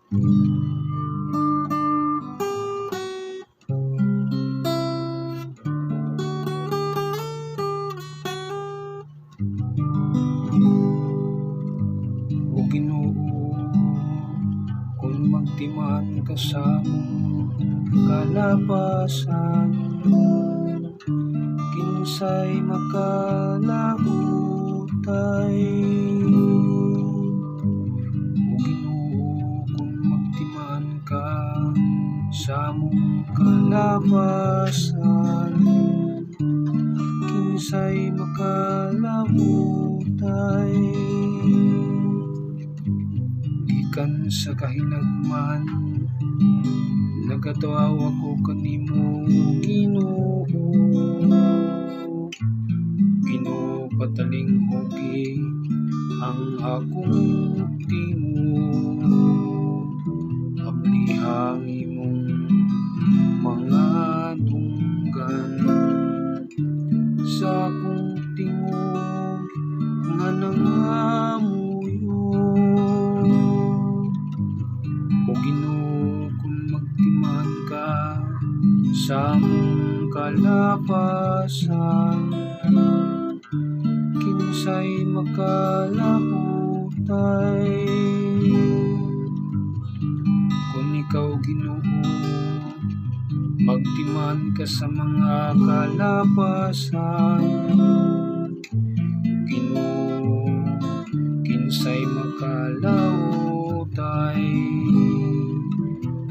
O Ginoo, kung magtiman ka sa among kalapasan, kinsay makalahutay. O Ginoo, kung magtiman ka sa among kalapasan, kinsay makalahutay. Gikan sa kahinagman, nagatuaw ako kanimo, Ginoo. Ginoo, patalinghogi ang akong tingog, ablihang imong mga dunggan sa akong tingog nga nangamuyo. O Ginoo, kung magtiman ka sa among kalapasan, kinsay makalahutay. Kung ikaw, Ginoo, magtiman ka sa mga kalapasan, Ginoo, kinsay makalahutay.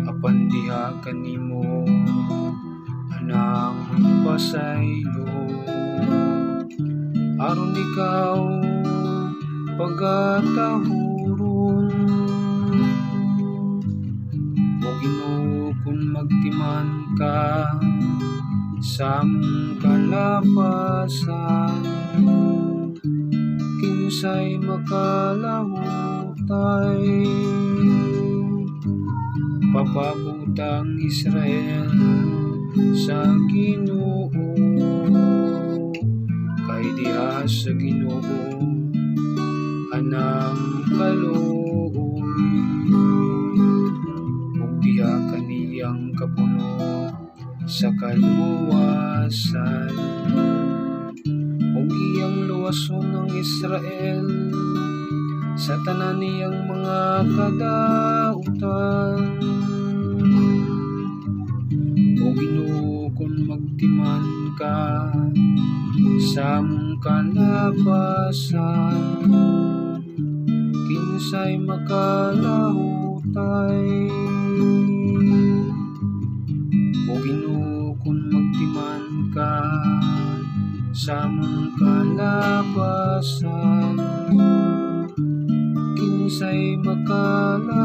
Apan diha kanimo anang pasaylo, aron ikaw pagatahuron. O Ginoo, kung magtiman ka sa among kalapasan, kinsay makalahutay. Papabutang Israel sa Ginoo, kay diha sa Ginoo anang kaluoy. Ug diha kaniyang kapuno sa kaluwasan, ug iyang luwason ng Israel sa tanan niyang mga kadautan. O Ginoo, kung magtiman ka sa among kalapasan, kinsay makalahutay. O Ginoo, kung magtiman ka sa among kalapasan, kinsay makalahutay.